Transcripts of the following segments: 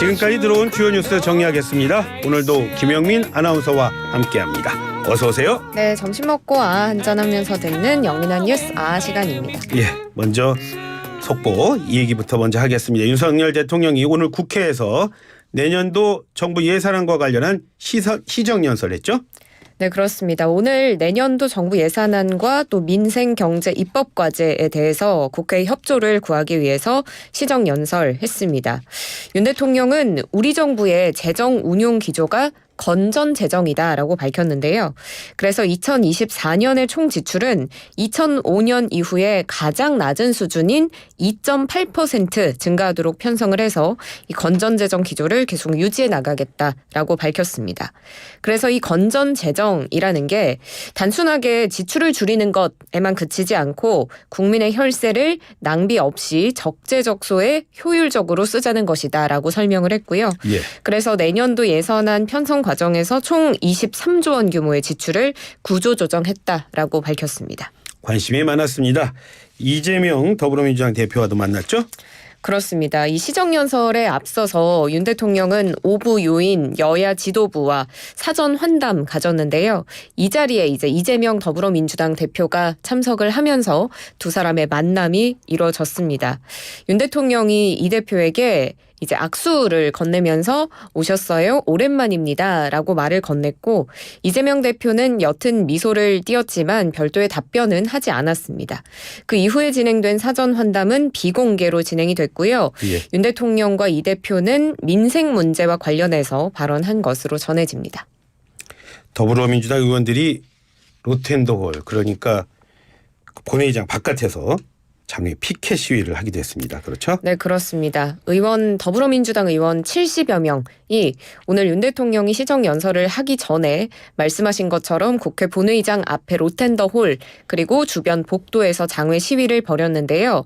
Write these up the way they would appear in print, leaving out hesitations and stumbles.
지금까지 들어온 주요 뉴스 정리하겠습니다. 오늘도 김영민 아나운서와 함께합니다. 어서 오세요. 네, 점심 먹고 한잔하면서 듣는 영민한 뉴스 시간입니다. 예, 먼저 속보 이 얘기부터 먼저 하겠습니다. 윤석열 대통령이 오늘 국회에서 내년도 정부 예산안과 관련한 시정연설을 했죠? 네, 그렇습니다. 오늘 내년도 정부 예산안과 또 민생경제 입법과제에 대해서 국회의 협조를 구하기 위해서 시정연설했습니다. 윤 대통령은 우리 정부의 재정 운용 기조가 건전 재정이다라고 밝혔는데요. 그래서 2024년의 총 지출은 2005년 이후에 가장 낮은 수준인 2.8% 증가하도록 편성을 해서 이 건전 재정 기조를 계속 유지해 나가겠다라고 밝혔습니다. 그래서 이 건전 재정이라는 게 단순하게 지출을 줄이는 것에만 그치지 않고 국민의 혈세를 낭비 없이 적재적소에 효율적으로 쓰자는 것이다라고 설명을 했고요. 예. 그래서 내년도 예산안 편성 과정에서 총 23조 원 규모의 지출을 구조조정했다라고 밝혔습니다. 관심이 많았습니다. 이재명 더불어민주당 대표와도 만났죠? 그렇습니다. 이 시정연설에 앞서서 윤 대통령은 오부 요인 여야 지도부와 사전 환담 가졌는데요. 이 자리에 이제 이재명 더불어민주당 대표가 참석을 하면서 두 사람의 만남이 이루어졌습니다. 윤 대통령이 이 대표에게 이제 악수를 건네면서 오셨어요? 오랜만입니다. 라고 말을 건넸고 이재명 대표는 옅은 미소를 띄었지만 별도의 답변은 하지 않았습니다. 그 이후에 진행된 사전 환담은 비공개로 진행이 됐고요. 예. 윤 대통령과 이 대표는 민생 문제와 관련해서 발언한 것으로 전해집니다. 더불어민주당 의원들이 로텐더홀 그러니까 본회의장 바깥에서 장외 피켓 시위를 하기도 했습니다. 그렇죠? 네, 그렇습니다. 더불어민주당 의원 70여 명이 오늘 윤 대통령이 시정연설을 하기 전에 말씀하신 것처럼 국회 본회의장 앞에 로텐더홀 그리고 주변 복도에서 장외 시위를 벌였는데요.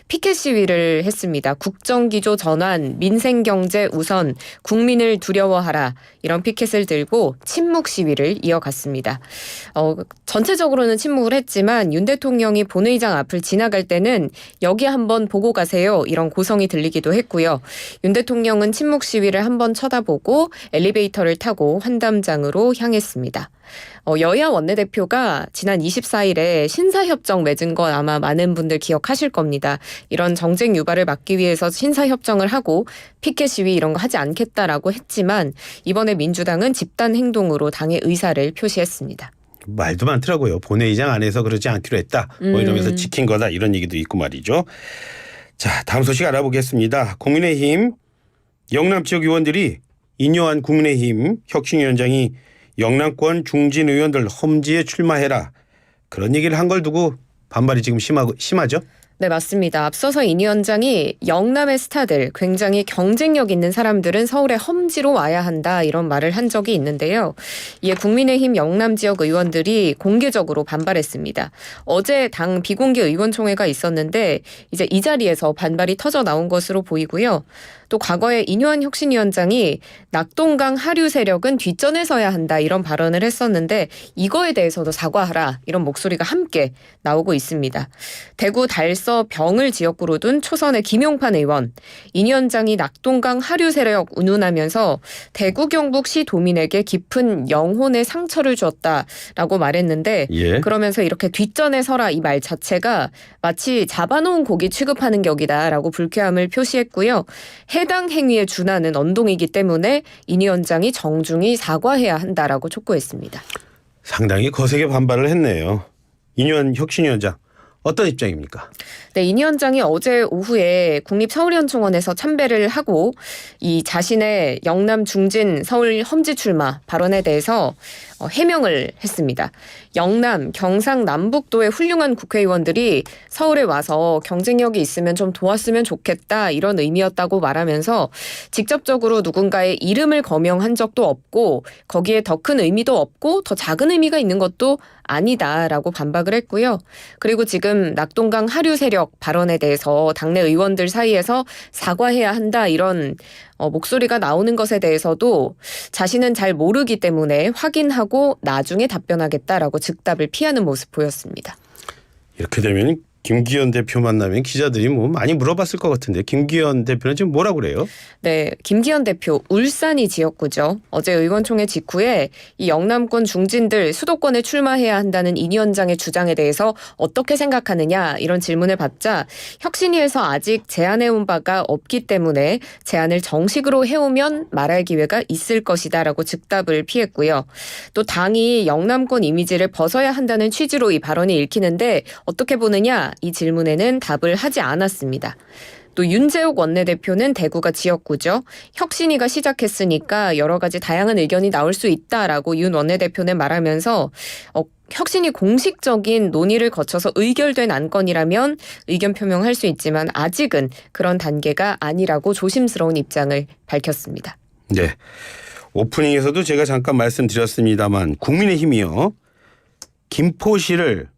피켓 시위를 했습니다. 국정기조 전환, 민생경제 우선, 국민을 두려워하라 이런 피켓을 들고 침묵 시위를 이어갔습니다. 전체적으로는 침묵을 했지만 윤 대통령이 본회의장 앞을 지나갈 때는 여기 한번 보고 가세요 이런 고성이 들리기도 했고요. 윤 대통령은 침묵 시위를 한번 쳐다보고 엘리베이터를 타고 환담장으로 향했습니다. 여야 원내대표가 지난 24일에 신사협정 맺은 거 아마 많은 분들 기억하실 겁니다. 이런 정쟁 유발을 막기 위해서 신사협정을 하고 피켓 시위 이런 거 하지 않겠다라고 했지만 이번에 민주당은 집단 행동으로 당의 의사를 표시했습니다. 말도 많더라고요. 본회의장 안에서 그러지 않기로 했다. 뭐 이러면서 지킨 거다. 이런 얘기도 있고 말이죠. 자, 다음 소식 알아보겠습니다. 국민의힘 영남 지역 의원들이 인요한 국민의힘 혁신위원장이 영남권 중진 의원들 험지에 출마해라. 그런 얘기를 한 걸 두고 반발이 지금 심하죠? 네, 맞습니다. 앞서서 인 위원장이 영남의 스타들, 굉장히 경쟁력 있는 사람들은 서울의 험지로 와야 한다 이런 말을 한 적이 있는데요. 이에 국민의힘 영남 지역 의원들이 공개적으로 반발했습니다. 어제 당 비공개 의원총회가 있었는데 이제 이 자리에서 반발이 터져 나온 것으로 보이고요. 또 과거에 인요한 혁신위원장이 낙동강 하류 세력은 뒷전에 서야 한다 이런 발언을 했었는데 이거에 대해서도 사과하라 이런 목소리가 함께 나오고 있습니다. 대구 달서 병을 지역구로 둔 초선의 김용판 의원, 인 위원장이 낙동강 하류 세력 운운하면서 대구 경북시 도민에게 깊은 영혼의 상처를 주었다라고 말했는데 예. 그러면서 이렇게 뒷전에 서라 이 말 자체가 마치 잡아놓은 고기 취급하는 격이다라고 불쾌함을 표시했고요. 해당 행위에 준하는 언동이기 때문에 인 위원장이 정중히 사과해야 한다라고 촉구했습니다. 상당히 거세게 반발을 했네요. 인요한 혁신위원장. 어떤 입장입니까? 네, 인 위원장이 어제 오후에 국립서울현충원에서 참배를 하고 이 자신의 영남 중진 서울 험지 출마 발언에 대해서 해명을 했습니다. 영남, 경상, 남북도의 훌륭한 국회의원들이 서울에 와서 경쟁력이 있으면 좀 도왔으면 좋겠다 이런 의미였다고 말하면서 직접적으로 누군가의 이름을 거명한 적도 없고 거기에 더 큰 의미도 없고 더 작은 의미가 있는 것도 아니다라고 반박을 했고요. 그리고 지금 낙동강 하류 세력 발언에 대해서 당내 의원들 사이에서 사과해야 한다 이런 목소리가 나오는 것에 대해서도 자신은 잘 모르기 때문에 확인하고 나중에 답변하겠다라고 즉답을 피하는 모습 보였습니다. 이렇게 되면 김기현 대표 만나면 기자들이 뭐 많이 물어봤을 것 같은데 김기현 대표는 지금 뭐라고 그래요? 네, 김기현 대표 울산이 지역구죠. 어제 의원총회 직후에 이 영남권 중진들 수도권에 출마해야 한다는 인 위원장의 주장에 대해서 어떻게 생각하느냐 이런 질문을 받자 혁신위에서 아직 제안해온 바가 없기 때문에 제안을 정식으로 해오면 말할 기회가 있을 것이다라고 즉답을 피했고요. 또 당이 영남권 이미지를 벗어야 한다는 취지로 이 발언이 읽히는데 어떻게 보느냐 이 질문에는 답을 하지 않았습니다. 또 윤재욱 원내대표는 대구가 지역구죠. 혁신위가 시작했으니까 여러 가지 다양한 의견이 나올 수 있다라고 윤 원내대표는 말하면서 혁신이 공식적인 논의를 거쳐서 의결된 안건이라면 의견 표명할 수 있지만 아직은 그런 단계가 아니라고 조심스러운 입장을 밝혔습니다. 네. 오프닝에서도 제가 잠깐 말씀드렸습니다만 국민의힘이요. 김포시를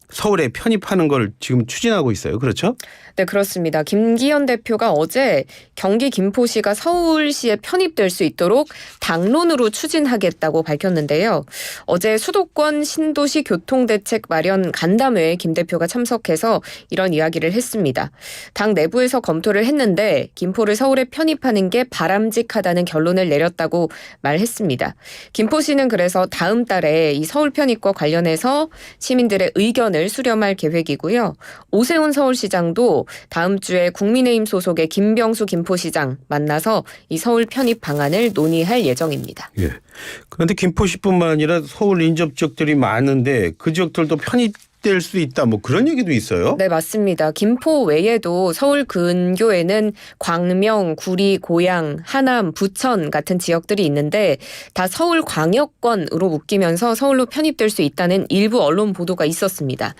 서울에 편입하는 걸 지금 추진하고 있어요. 그렇죠? 네, 그렇습니다. 김기현 대표가 어제 경기 김포시가 서울시에 편입될 수 있도록 당론으로 추진하겠다고 밝혔는데요. 어제 수도권 신도시 교통대책 마련 간담회에 김 대표가 참석해서 이런 이야기를 했습니다. 당 내부에서 검토를 했는데 김포를 서울에 편입하는 게 바람직하다는 결론을 내렸다고 말했습니다. 김포시는 그래서 다음 달에 이 서울 편입과 관련해서 시민들의 의견을 수렴할 계획이고요. 오세훈 서울시장도 다음 주에 국민의힘 소속의 김병수 김포시장 만나서 이 서울 편입 방안을 논의할 예정입니다. 예. 그런데 김포시뿐만 아니라 서울 인접 지역들이 많은데 그 지역들도 편입될 수 있다 뭐 그런 얘기도 있어요? 네, 맞습니다. 김포 외에도 서울 근교에는 광명, 구리, 고양, 하남, 부천 같은 지역들이 있는데 다 서울 광역권으로 묶이면서 서울로 편입될 수 있다는 일부 언론 보도가 있었습니다.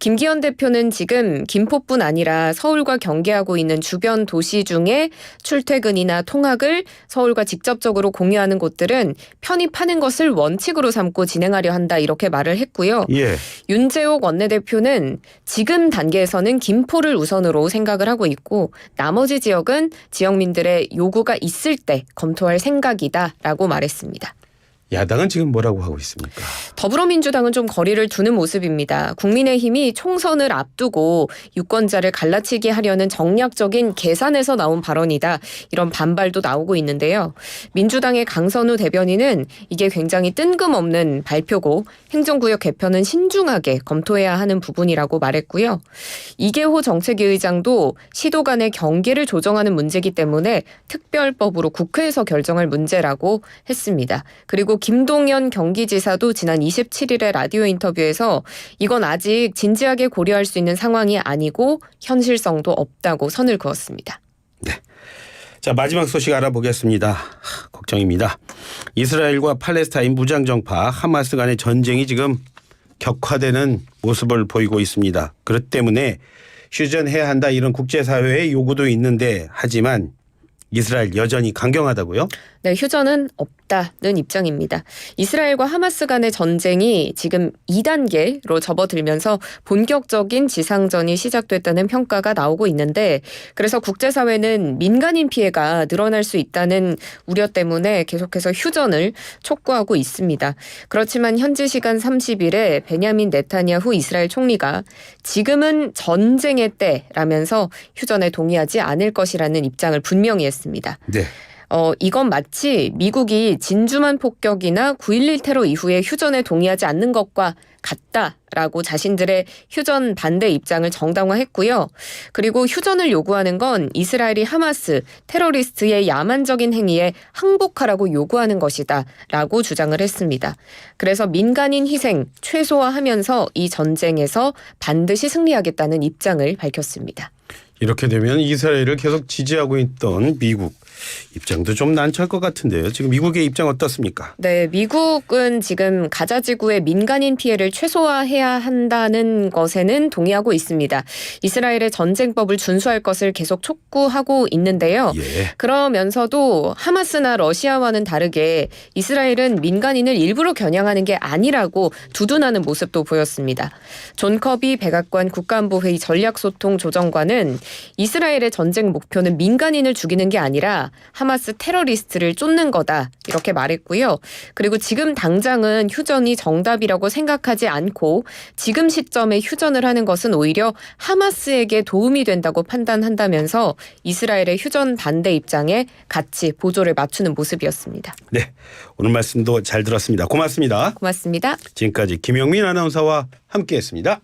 김기현 대표는 지금 김포뿐 아니라 서울과 경계하고 있는 주변 도시 중에 출퇴근이나 통학을 서울과 직접적으로 공유하는 곳들은 편입하는 것을 원칙으로 삼고 진행하려 한다 이렇게 말을 했고요. 예. 윤재욱 원내대표는 지금 단계에서는 김포를 우선으로 생각을 하고 있고 나머지 지역은 지역민들의 요구가 있을 때 검토할 생각이다라고 말했습니다. 야당은 지금 뭐라고 하고 있습니까? 더불어민주당은 좀 거리를 두는 모습입니다. 국민의힘이 총선을 앞두고 유권자를 갈라치기 하려는 정략적인 계산에서 나온 발언이다. 이런 반발도 나오고 있는데요. 민주당의 강선우 대변인은 이게 굉장히 뜬금없는 발표고 행정구역 개편은 신중하게 검토해야 하는 부분이라고 말했고요. 이계호 정책위 의장도 시도 간의 경계를 조정하는 문제이기 때문에 특별법으로 국회에서 결정할 문제라고 했습니다. 그리고 김동연 경기지사도 지난 27일에 라디오 인터뷰에서 이건 아직 진지하게 고려할 수 있는 상황이 아니고 현실성도 없다고 선을 그었습니다. 네. 자, 마지막 소식 알아보겠습니다. 걱정입니다. 이스라엘과 팔레스타인 무장정파 하마스 간의 전쟁이 지금 격화되는 모습을 보이고 있습니다. 그렇기 때문에 휴전해야 한다 이런 국제사회의 요구도 있는데 하지만 이스라엘 여전히 강경하다고요? 네, 휴전은 없다는 입장입니다. 이스라엘과 하마스 간의 전쟁이 지금 2단계로 접어들면서 본격적인 지상전이 시작됐다는 평가가 나오고 있는데 그래서 국제사회는 민간인 피해가 늘어날 수 있다는 우려 때문에 계속해서 휴전을 촉구하고 있습니다. 그렇지만 현지 시간 30일에 베냐민 네타냐후 이스라엘 총리가 지금은 전쟁의 때라면서 휴전에 동의하지 않을 것이라는 입장을 분명히 했습니다. 네. 이건 마치 미국이 진주만 폭격이나 9.11 테러 이후에 휴전에 동의하지 않는 것과 같다라고 자신들의 휴전 반대 입장을 정당화했고요. 그리고 휴전을 요구하는 건 이스라엘이 하마스 테러리스트의 야만적인 행위에 항복하라고 요구하는 것이다 라고 주장을 했습니다. 그래서 민간인 희생 최소화하면서 이 전쟁에서 반드시 승리하겠다는 입장을 밝혔습니다. 이렇게 되면 이스라엘을 계속 지지하고 있던 미국 입장도 좀 난처할 것 같은데요. 지금 미국의 입장 어떻습니까? 네, 미국은 지금 가자 지구의 민간인 피해를 최소화해야 한다는 것에는 동의하고 있습니다. 이스라엘의 전쟁법을 준수할 것을 계속 촉구하고 있는데요. 예. 그러면서도 하마스나 러시아와는 다르게 이스라엘은 민간인을 일부러 겨냥하는 게 아니라고 두둔하는 모습도 보였습니다. 존 커비 백악관 국가안보회의 전략소통 조정관은 이스라엘의 전쟁 목표는 민간인을 죽이는 게 아니라 아니라 하마스 테러리스트를 쫓는 거다 이렇게 말했고요. 그리고 지금 당장은 휴전이 정답이라고 생각하지 않고 지금 시점에 휴전을 하는 것은 오히려 하마스에게 도움이 된다고 판단한다면서 이스라엘의 휴전 반대 입장에 같이 보조를 맞추는 모습이었습니다. 네, 오늘 말씀도 잘 들었습니다. 고맙습니다. 고맙습니다. 지금까지 김영민 아나운서와 함께했습니다.